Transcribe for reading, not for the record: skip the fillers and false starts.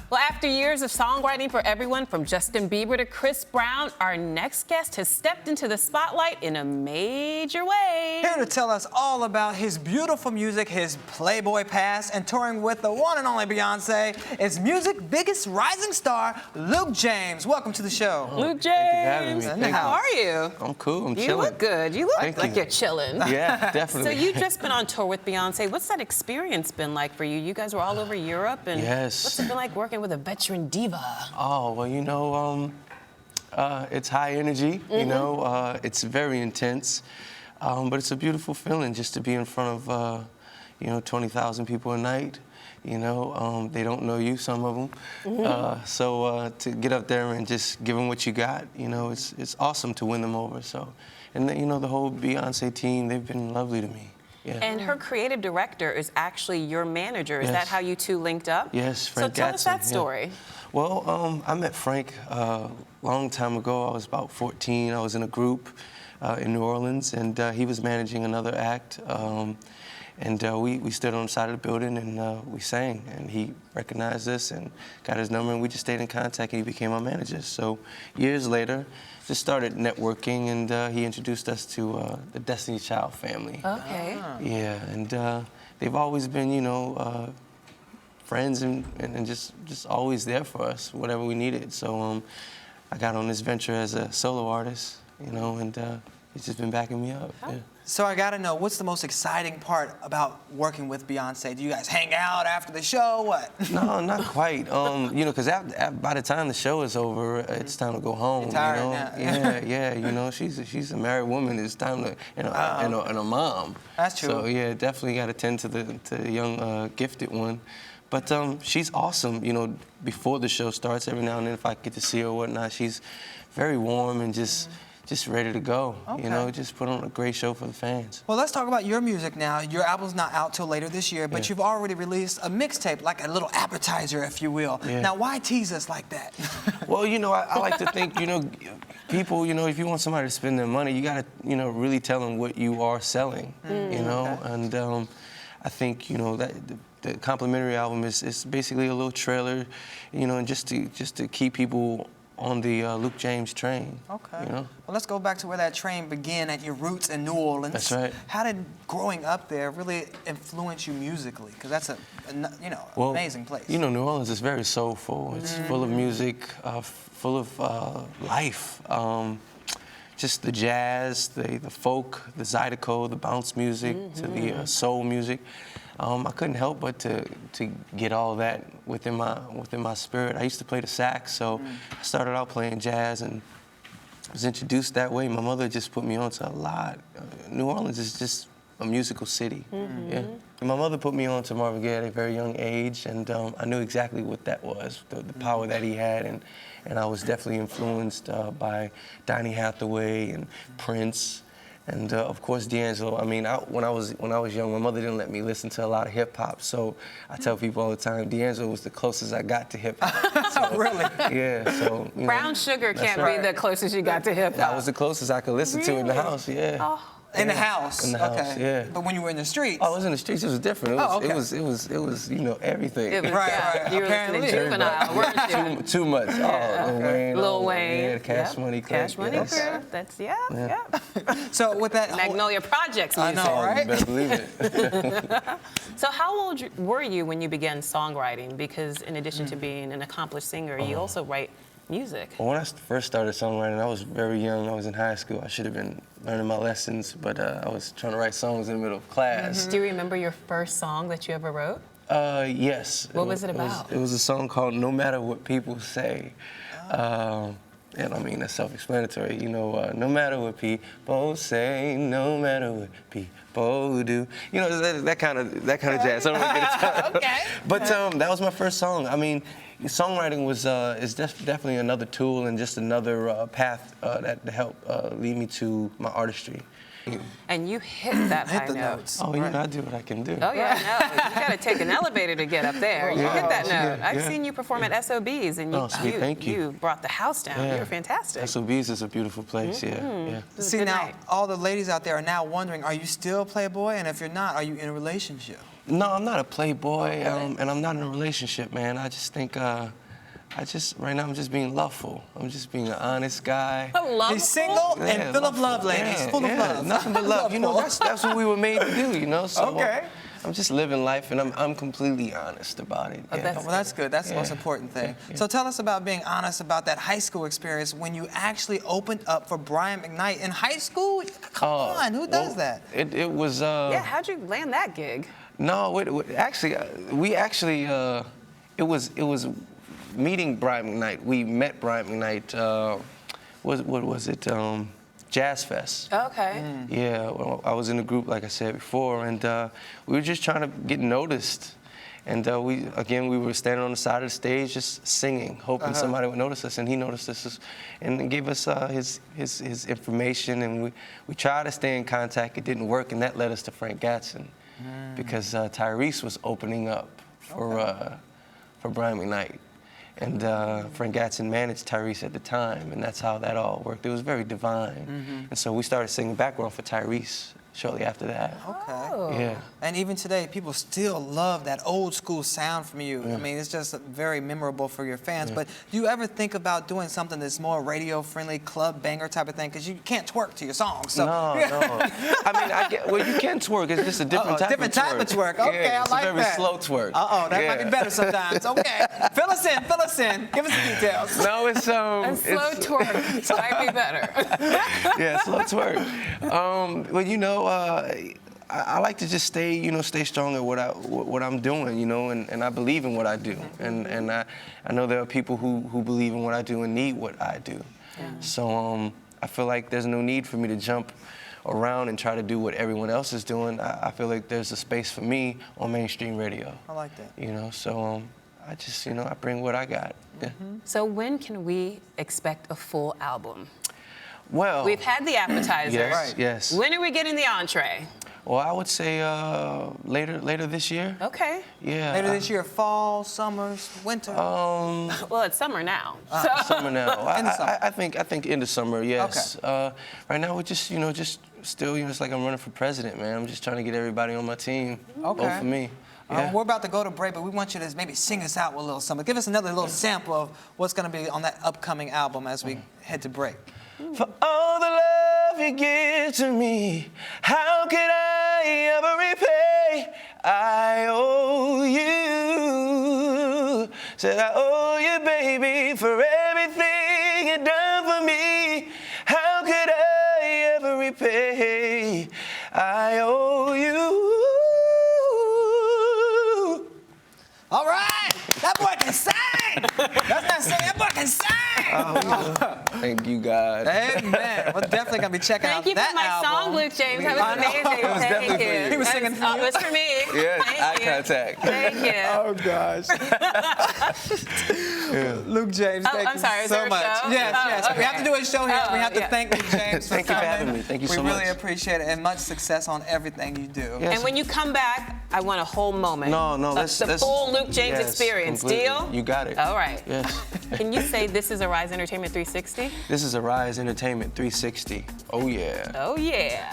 Well, after years of songwriting for everyone from Justin Bieber to Chris Brown, our next guest has stepped into the spotlight in a major way. Here to tell us all about his beautiful music, his Playboy past, and touring with the one and only Beyonce is music's biggest rising star, Luke James. Welcome to the show. Luke Thank James, you for having me. how are you? I'm cool. I'm chilling. You look good. You look Thank like you. you're chilling. Yeah, definitely. So you've just been on tour with Beyonce. What's that experience been like for you? You guys were all over Europe, and Yes. what's it been like working with a veteran diva? Oh, well, you know, it's high energy, you know, it's very intense, but it's a beautiful feeling just to be in front of, you know, 20,000 people a night. You know, they don't know you, some of them. So to get up there and just give them what you got, you know, it's awesome to win them over. So, and you know, the whole Beyonce team, they've been lovely to me. Yeah. And her creative director is actually your manager. Is Yes. that how you two linked up? Yes, Frank So tell us that Gatson, yeah. story. Well, I met Frank a long time ago. I was about 14. I was in a group in New Orleans, and he was managing another act. And we stood on the side of the building, and we sang. And he recognized us and got his number, and we just stayed in contact, and he became our manager. So years later, just started networking, and he introduced us to the Destiny Child family. Okay. Yeah, and they've always been, you know, friends and just always there for us, whatever we needed. So I got on this venture as a solo artist, you know, and he's just been backing me up. Yeah. So I gotta know, what's the most exciting part about working with Beyonce? Do you guys hang out after the show? What? No, not quite. You know, because by the time the show is over, it's time to go home. You're tired you know? now. Yeah. You know, she's a married woman. It's time to, you know, and a mom. That's true. So yeah, definitely got to tend to the young gifted one. But she's awesome. You know, before the show starts, every now and then, if I get to see her or whatnot, she's very warm and just ready to go. Okay. You know, just put on a great show for the fans. Well, let's talk about your music now. Your album's not out till later this year, but Yeah. you've already released a mixtape, like a little appetizer, if you will. Yeah. Now, why tease us like that? Well, you know, I like to think, you know, people, you know, if you want somebody to spend their money, you got to, you know, really tell them what you are selling, you know? Okay. And I think, you know, that the complimentary album is basically a little trailer, you know, and just to keep people on the Luke James train. Okay. You know? Well, let's go back to where that train began at your roots in New Orleans. That's right. How did growing up there really influence you musically? Because that's a you know, Well, amazing place. You know, New Orleans is very soulful. It's full of music, full of life. Just the jazz, the folk, the zydeco, the bounce music, to the soul music. I couldn't help but to get all that within my spirit. I used to play the sax, so I started out playing jazz and was introduced that way. My mother just put me onto a lot. New Orleans is just a musical city. Yeah. And my mother put me on to Marvin Gaye at a very young age, and I knew exactly what that was, the power that he had, and I was definitely influenced by Donny Hathaway and Prince. And of course, D'Angelo. I mean, when I was young, my mother didn't let me listen to a lot of hip hop. So I tell people all the time, D'Angelo was the closest I got to hip hop. So, Really? Yeah. So you know, Brown sugar that's can't right. be the closest you got to hip hop. That was the closest I could listen to in the Really? house. Yeah. Oh. In the house. In the house, okay. yeah. But when you were in the streets. Oh, it was in the streets. It was different. It was, Oh, okay. it was, you know, everything. It was, Right, yeah. right. You were Apparently. listening to Juvenile, weren't you? Too much. Oh, Lil Wayne. Lil oh, Wayne. Yeah, the Cash Yep. Money Crew. Cash Money Yes. Crew. That's, yeah. So with that whole- Magnolia Projects I music. know, Oh, you right? better believe it. So how old were you when you began songwriting? Because in addition to being an accomplished singer, you also write music. Well, when I first started songwriting, I was very young. I was in high school. I should have been learning my lessons, but I was trying to write songs in the middle of class. Do you remember your first song that you ever wrote? Yes. What was it about? It was a song called "No Matter What People Say." And I mean, that's self-explanatory. You know, no matter what people say, no matter what people do. You know, that kind of jazz. I don't really get it. Okay. But that was my first song. I mean, songwriting was is definitely another tool and just another path that helped lead me to my artistry. And you hit that high Hit the note. notes. Oh, you know, I do what I can do. Oh, yeah, I know. You got to take an elevator to get up there. You hit that note. Yeah, I've yeah. seen you perform at SOBs, and Oh, sweet, thank you. you brought the house down. Yeah. You were fantastic. SOBs is a beautiful place, yeah. It was a See, good now, night. all the ladies out there are now wondering, are you still Playboy? And if you're not, are you in a relationship? No, I'm not a playboy, Okay. and I'm not in a relationship, man. I just think, right now I'm just being loveful. I'm just being an honest guy. Lovable? He's single and Yeah, full of love, loveful. ladies. Yeah, Full of yeah, love. nothing but love. You know, Loveful. that's what we were made to do, you know? So Okay. I'm just living life, and I'm completely honest about it. Oh, Yeah. that's Well, that's good. That's the Yeah. most important thing. Yeah. So tell us about being honest about that high school experience when you actually opened up for Brian McKnight in high school. Come on, who does that? It was. Yeah, how'd you land that gig? No, it was meeting Brian McKnight. We met Brian McKnight. What was it? Jazz Fest. Okay. Yeah, well, I was in a group, like I said before, and we were just trying to get noticed. And we were standing on the side of the stage just singing, hoping somebody would notice us. And he noticed us and gave us his information. And we tried to stay in contact. It didn't work, and that led us to Frank Gatson because Tyrese was opening up for Brian McKnight. And Frank Gatson managed Tyrese at the time, and that's how that all worked. It was very divine. And so we started singing background for Tyrese shortly after that. Okay. Yeah. And even today, people still love that old school sound from you. I mean, it's just very memorable for your fans. But do you ever think about doing something that's more radio-friendly, club banger type of thing? Because you can't twerk to your songs. So. No. I mean, well, you can twerk. It's just a different type different of twerk. type of twerk. Okay, yeah, I like that. It's a very slow twerk. That might be better sometimes. Okay. Fill us in. Give us the details. No, it's A slow twerk might be better. Yeah, slow twerk. Well, you know, I like to just stay strong at what I'm doing, you know, and I believe in what I do, and I know there are people who believe in what I do and need what I do. Yeah. So I feel like there's no need for me to jump around and try to do what everyone else is doing. I feel like there's a space for me on mainstream radio. I like that. You know, so I just I bring what I got. Yeah. So when can we expect a full album? Well, We've had the appetizer. yes, Right. yes. When are we getting the entree? Well, I would say later this year. Okay. Yeah. Later this year, fall, summer, winter. Well, it's summer now. Summer now. In the summer. I think in the summer, yes. Right now we're just still it's like I'm running for president, man. I'm just trying to get everybody on my team. Okay. Vote for me. Yeah. We're about to go to break, but we want you to maybe sing us out with a little something. Give us another little sample of what's going to be on that upcoming album as we head to break. For all the love you give to me, how could I ever repay? I owe you. Said I owe you, baby, for everything you done for me. How could I ever repay? I owe you. All right, that boy can sing. That's not singing, that boy can sing. Thank you, God. Amen. We're definitely gonna be checking out Thank you that for my album. song, Luke James. That I was know. amazing. It was Thank definitely you. for you. He was singing for you. It was for me. Yes, Thank eye you. contact. Thank you. Oh gosh. Luke James, thank I'm you sorry, is so there a much. show? Yes. Okay. We have to do a show here. We have to yeah. thank Luke James Thank for you for coming. having me. Thank you so We much. really appreciate it, and much success on everything you do. Yes. And when you come back, I want a whole moment. No, The full Luke James yes, experience. completely. Deal? You got it. All right. Yes. Can you say this is Arise Entertainment 360? This is Arise Entertainment 360. Oh, yeah. Oh, yeah.